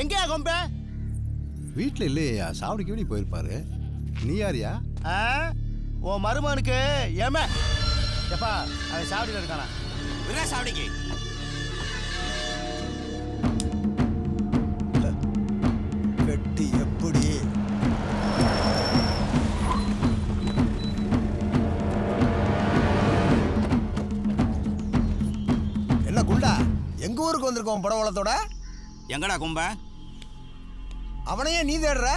எங்கேயா கொம்ப? வீட்டில் இல்லையா, சாவடிக்கு வெளியே போயிருப்பாரு. நீ யாரியா? உன் மருமனுக்கு ஏமே எப்பா அவன் சாவடியில் இருக்கானா? விரா சாவடிக்கு வெட்டி எப்படி? என்ன குண்டா, எங்க ஊருக்கு வந்திருக்கோம் படவளத்தோட? எங்கடா கும்ப? அவனையே நீ தேடுற?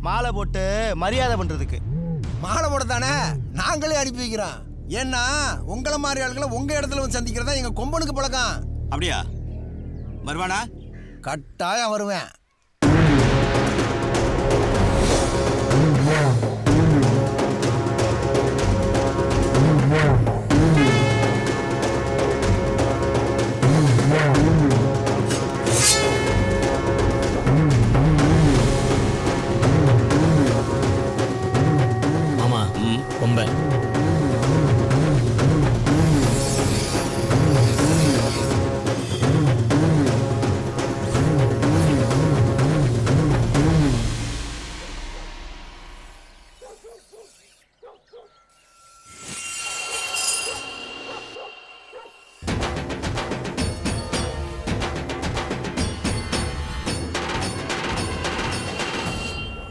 மாலை போட்டு மரியாதை பண்றதுக்கு. மாலை போட தானே நாங்களே அனுப்பி வைக்கிறோம். ஏன்னா உங்களை மாதிரி ஆளுகளை உங்க இடத்துல வந்து சந்திக்கிறதா எங்க கொம்பனுக்கு பழக்கம். அப்படியா? வருவானா? கட்டாயம் வருவேன். மாமா ரொம்ப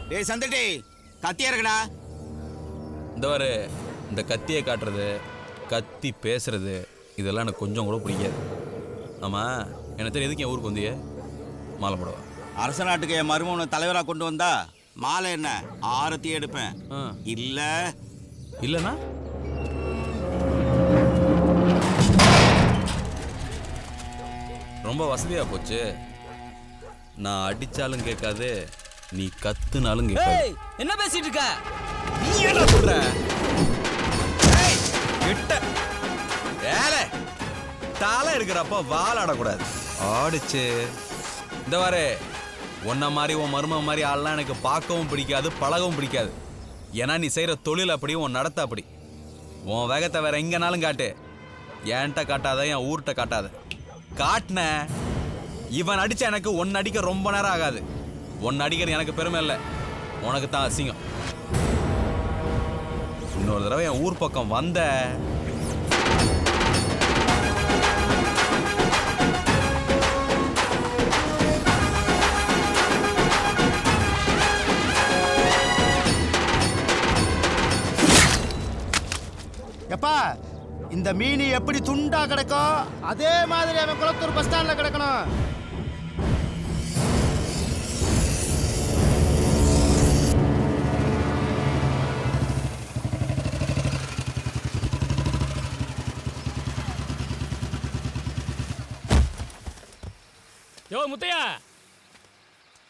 டேய் சந்தடி, கத்தியா இருக்கடா. இந்த வாரு இந்த கத்தியை காட்டுறது, கத்தி பேசுறது, இதெல்லாம் எனக்கு கொஞ்சம் கூட பிடிக்காது. ஆமாம், என்ன தெரியும் எதுக்கு என் ஊருக்கு வந்தியே? மாலை போடுவா. அரச நாட்டுக்கு என் மருமகனை தலைவராக கொண்டு வந்தா மாலை என்ன ஆரத்தி எடுப்பேன். இல்லை இல்லைண்ணா ரொம்ப வசதியா போச்சு. நான் அடிச்சாலும் கேட்காது, நீ கத்துனாலும் கேட்காது. என்ன பேசிட்டு இருக்க? நீ என்ன சொல்ற? கிட்ட வேலை தலை இருக்கிறப்ப வால் ஆடக்கூடாது. ஆடிச்சு இந்த வாரு உன்ன மாதிரி உன் மரும மாதிரி ஆள்லாம் எனக்கு பார்க்கவும் பிடிக்காது, பழகவும் பிடிக்காது. ஏன்னா நீ செய்யற தொழில் அப்படி, உன் நடத்த அப்படி. உன் வேகத்தை வேற எங்கனாலும் காட்டு, என்கிட்ட காட்டாத, என் ஊர்கிட்ட காட்டாத. காட்டின இவன் அடிச்ச எனக்கு ஒன்னு அடிக்க ரொம்ப நேரம் ஆகாது. ஒன்னு அடிக்கிறது எனக்கு பெருமை இல்லை, உனக்கு தான் அசிங்கம். இன்னொரு தடவை என் ஊர் பக்கம் வந்த எப்பா இந்த மீன் எப்படி துண்டா கிடக்கும் அதே மாதிரி அவன் குளத்தூர் பஸ் ஸ்டாண்ட்ல கிடக்கணும். யோ முத்தையா,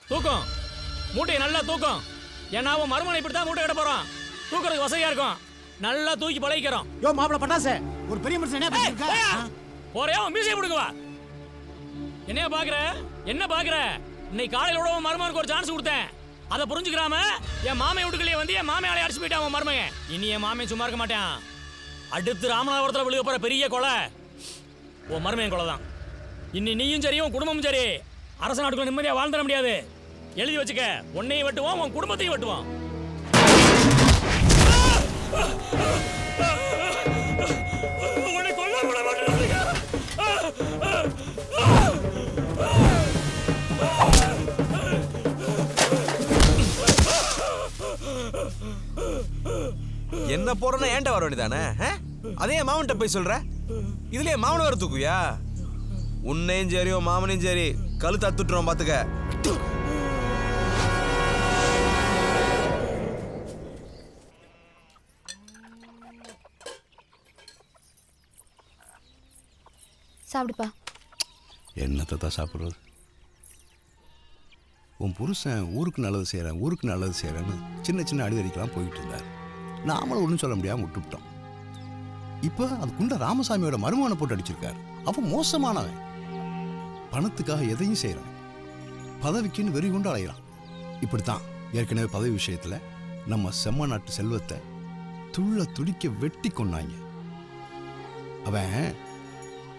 தூக்கம் மூட்டையை நல்லா தூக்கம். ஏன்னா அவன் மறுமனை இப்படி தான் மூட்டை கிட போறான். தூக்கிறதுக்கு வசதியா இருக்கும். நல்லா தூக்கி பழகிக்கிறோம். யோ மாப்பிள பட்டாசே, ஒரு பெரிய மனுஷன் போறியா? மீசையை பிடுங்குவா. என்னைய பாக்குற? என்ன பாக்குற? இன்னைக்கு காலையில விட மருமகனுக்கு ஒரு சான்ஸ் கொடுத்தேன். அதை புரிஞ்சுக்கிறாம என் மாமை வீட்டுக்குள்ளேயே வந்து என் மாமையாலே அடிச்சு போயிட்டான் அவன் மருமகன். இனி என் மாமையை சும்மா இருக்க மாட்டான். அடுத்து ராமநாதபுரத்தில் விழுக போற பெரிய கொலை உன் மருமகன் கொலை தான். இன்னி நீயும் சரி, உன் குடும்பமும் சரி, அரச நாட்டுக்குள்ள நிம்மதியா வாழ்ந்துட முடியாது. எழுதி வச்சுக்க, உன்னையும் வெட்டுவோம், உன் குடும்பத்தையும் வெட்டுவோம். உன்னை கொல்ல விட மாட்டேன். என்ன போறேன்னா ஏன்ட்ட வர வேண்டியதானே? அதே மாமன்ட்ட போய் சொல்ற, இதுலயே மாமன் வர தூக்குவியா? உன்னையும் சரி உன் மாமனையும் சரி கழுத்து அத்துட்டுறோம் பாத்துக்க. சாப்பிடுப்பா. என்னத்தை தான் சாப்பிட்றது? உன் புருஷன் ஊருக்கு நல்லது செய்கிறேன், ஊருக்கு நல்லது செய்கிறேன்னு சின்ன சின்ன அடிதடிக்கெல்லாம் போயிட்டு இருந்தார். நாமளும் ஒன்றும் சொல்ல முடியாமல் விட்டுவிட்டோம். இப்போ அது குண்ட ராமசாமியோட மருமகனை போட்டு அடிச்சிருக்காரு. அவன் மோசமானவன். பணத்துக்காக எதையும் செய்கிறான். பதவிக்குன்னு வெறி கொண்டு அலைகிறான். இப்படித்தான் ஏற்கனவே பதவி விஷயத்தில் நம்ம செம்ம நாட்டு செல்வத்தை துள்ள துடிக்க வெட்டி கொண்டாங்க. அவன்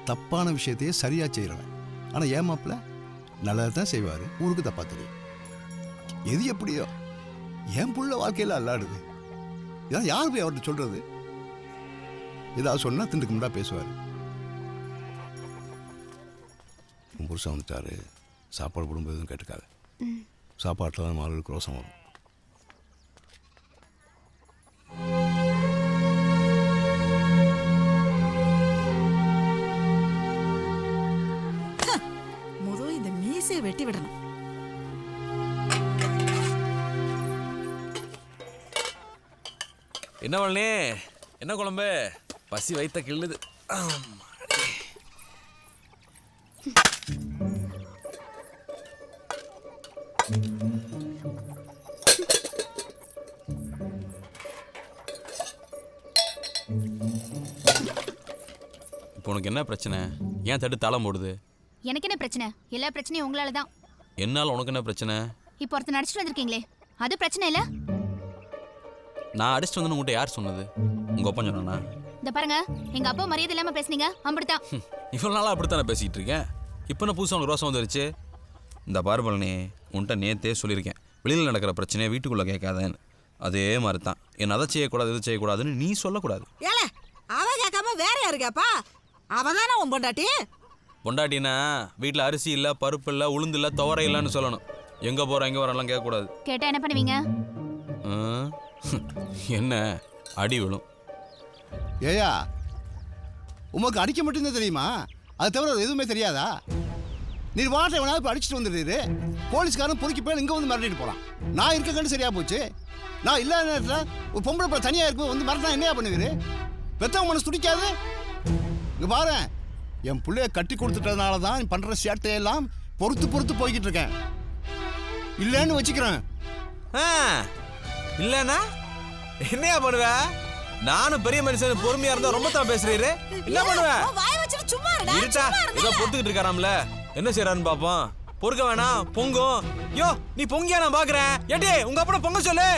தப்பான விஷயத்தையே சரியாக செய்கிறவன். ஆனால் ஏமாப்பில் நல்லதாக தான் செய்வார், ஊருக்கு தப்பா தெரியும். எது எப்படியோ என் புள்ள வாழ்க்கையில் அல்லாடுது. இதான் யார் போய் அவர்கிட்ட சொல்றது? ஏதாவது சொன்னால் திண்டுக்கு முன்னா பேசுவார். உன் புருஷன் வந்துட்டாரு, சாப்பாடு போடும்போது எதுவும் கேட்டுக்காது. சாப்பாட்டில் தான் மாலுக்கு ரோசம் வரும். முதல் இந்த மீசையை வெட்டி விடணும். என்ன பண்ணே? என்ன குழம்பு? பசி வைத்த கிள்ளுது. இப்போ உனக்கு என்ன பிரச்சனை? ஏன் தட்டு தாளம் போடுது? எனக்கு என்ன பிரச்சனை? எல்லா பிரச்சனையும் உங்களால தான். என்னால் உனக்கு என்ன பிரச்சனை? இப்போ ஒருத்தர் நடிச்சிட்டு வந்திருக்கீங்களே, அது பிரச்சனை இல்ல? நான் அடிச்சுட்டு வந்து உங்கள்கிட்ட யார் சொன்னது? உங்க அப்பா சொன்னானா? இந்த பாருங்க, எங்க அப்பா மரியாதை இல்லாம பேசுனீங்க, அப்படித்தான். இவ்வளோ நாளாக அப்படித்தான் நான் பேசிக்கிட்டு இருக்கேன். இப்போ நான் புதுசாக உனக்கு ரோசம் வந்துருச்சு. இந்த பார்பலனே, உன்கிட்ட நேற்றே சொல்லியிருக்கேன், வெளியில் நடக்கிற பிரச்சனையை வீட்டுக்குள்ளே கேட்காதேன்னு. அதே மாதிரி தான் என்ன அதை செய்யக்கூடாது இது செய்யக்கூடாதுன்னு நீ சொல்லக்கூடாது. ஏல அவ கேட்காம வேற யாரு கேப்பா? அவதானே உன் பொண்டாட்டி. பொண்டாட்டினா வீட்டில் அரிசி இல்லை, பருப்பு இல்லை, உளுந்து இல்லை, துவரை இல்லைன்னு சொல்லணும். எங்கே போகிறோம் எங்கே வரலாம் கேட்கக்கூடாது. கேட்டா என்ன பண்ணுவீங்க? என்ன அடி விழும். ஏயா, உமக்கு அடிக்க மட்டும்தான் தெரியுமா? அது தவிர எதுவுமே தெரியாதா? நீ வாட்டை வேணாலும் இப்போ அடிச்சுட்டு வந்துடுறீரு. போலீஸ்காரன் பொறுக்கி போய் இங்கே வந்து மிரட்டிட்டு போகிறான். நான் இருக்க கண்டு சரியா போச்சு. நான் இல்லாத நேரத்தில் ஒரு பொம்பளை பிள்ளை தனியாக இருக்கும் வந்து மிரட்டினா என்னையா பண்ணுவீரு? பெத்தவங்க மனசு துடிக்காது. இங்கே பாரு, என் பிள்ளைய கட்டி கொடுத்துட்டதுனால தான் பண்ணுற சேட்டையெல்லாம் பொறுத்து போய்கிட்டு இருக்கேன். இல்லைன்னு வச்சுக்கிறேன். இல்லைன்னா என்னையா பண்ணுவ? நானும் பெரிய மனுஷன் பொறுமையா இருந்தா ரொம்ப தான் பேசுறீரு. என்ன பண்ணுவ? வாய் வச்சிட்டு சும்மா இருடா. இருட்டா ஏதோ பொறுத்துக்கிட்டு இருக்காராம்ல, என்ன செய்யறான்னு பாப்போம். பொறுக்க வேணாம், பொங்கும். யோ நீ பொங்கியா நான் பாக்குறேன். ஏடி உங்க அப்பா பொங்க சொல்லு.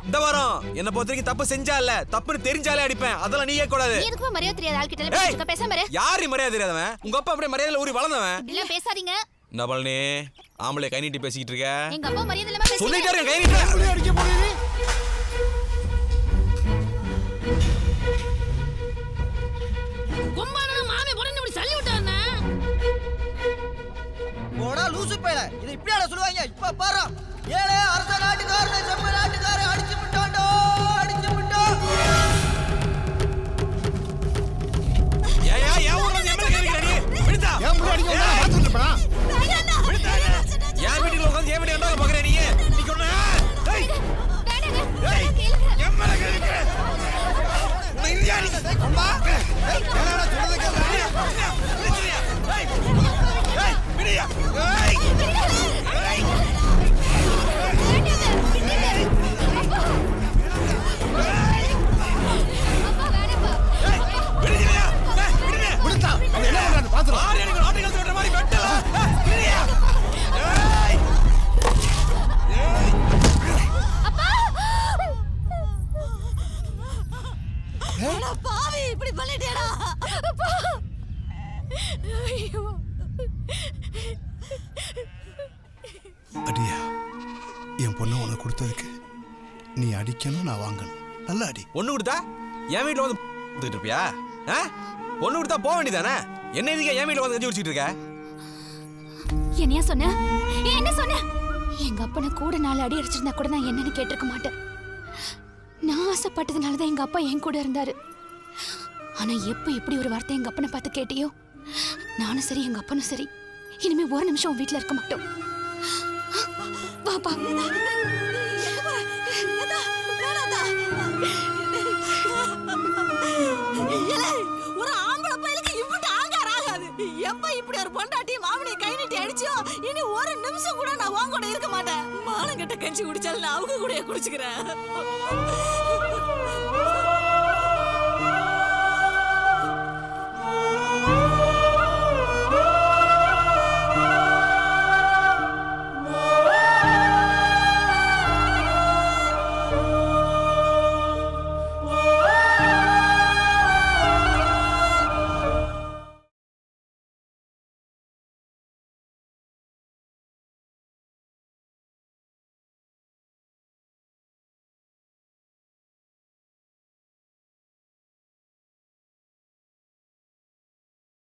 இந்த வாரம் என்ன பொறுத்த வரைக்கும் தப்பு செஞ்சா இல்ல, தப்புன்னு தெரிஞ்சாலே அடிப்பேன். அதெல்லாம் நீ கேட்கக்கூடாது. நீ எதுக்கு மரியாதை தெரியாத ஆள்கிட்ட பேசாம இரு. யாரு மரியாதை தெரியாதவன்? உங்க அப்பா அப்படியே மரியாதையில ஊறி வளர்ந்தவன். இல்ல பேசாதீங்க. என்ன பழனி, ஆம்பளை கை நீட்டி பேசிக்கிட்டு இருக்க? எங்க அப்பா மரியாதை இல்லாம பேசுறீங்க. சொல்லிட்டே இருக்க, கை நீட்டி அடிக்க போறீங்க. கும்பான மாமே பொண்ணு இப்படி தள்ளி விட்டானே. போடா லூசு பேல, இது இப்படியால சொல்லுவாங்க. இப்ப பாரு, ஏழே அரச நாட்டுக்காரனை செம்ம நாட்டுக்கார அடிச்சு விட்டாண்டோ, அடிச்சு விட்டோம். ஏன் ஊர்ல எம்எல்ஏ கேக்குற நீ? விடுடா. ஏன் முடி அடிக்க வந்தா பாத்துட்டு இருப்பா? விடுடா. ஏன் வீட்டுல உட்கார்ந்து ஏன் வீட்டுல என்ன பாக்குற நீ? நீ சொன்ன ஏய் ஏய் எம்எல்ஏ கேக்குற. உன்னை இந்தியா நீ அம்மா. ஏய் என்னடா சொல்றத கேக்குற? ஏய் ஏய் விடியா. ஏய் ஏய் விடுடா. அவன் என்ன பண்றான்னு பாத்துறோம். ஆறு எனக்கு ஆட்டுகள் தோட்ட மாதிரி வெட்டல. விடியா. ஏய் அட பாவி, இப்படி பண்ணிட்டேடா. அப்பா. ஐயோ. அடியா, என் பொண்ணை உனக்கு கொடுத்ததுக்கு நீ அடிக்கணும், நான் வாங்கணும். நல்லா அடி. பொண்ணு கொடுத்தா என் வீட்டுல வந்து வந்துட்டு இருப்பியா? பொண்ணு கொடுத்தா போக வேண்டியதானே? என்ன இதுக்கு என் வீட்டுல வந்து கஞ்சி குடிச்சிட்டு இருக்க? என்னையா சொன்ன? என்ன சொன்ன? எங்க அப்பனை கூட 4 அடி அடிச்சிருந்தா கூட நான் என்னன்னு கேட்டிருக்க மாட்டேன். நான் ஆசைப்பட்டதுனால தான் எங்க அப்பா என் கூட இருந்தாரு. ஆனா எப்ப இப்படி ஒரு வார்த்தை எங்க அப்பனை பார்த்து கேட்டியோ, நானும் சரி எங்க அப்பனும் சரி இனிமே ஒரு நிமிஷம் உன் வீட்டுல இருக்க மாட்டோம். வாப்பா. ஒரு ஆம்பளை பையலுக்கு இப்படி ஆங்கார ஆகாது. எப்ப இப்படி ஒரு பொண்டாட்டி மாமனியை கை நீட்டி அடிச்சோ, இனி ஒரு நிமிஷம் கூட நான் உன் கூட இருக்க மாட்டேன். மானங்கட்ட கஞ்சி குடிச்சாலும் நான் அவங்க கூட குடிச்சுக்கிறேன்.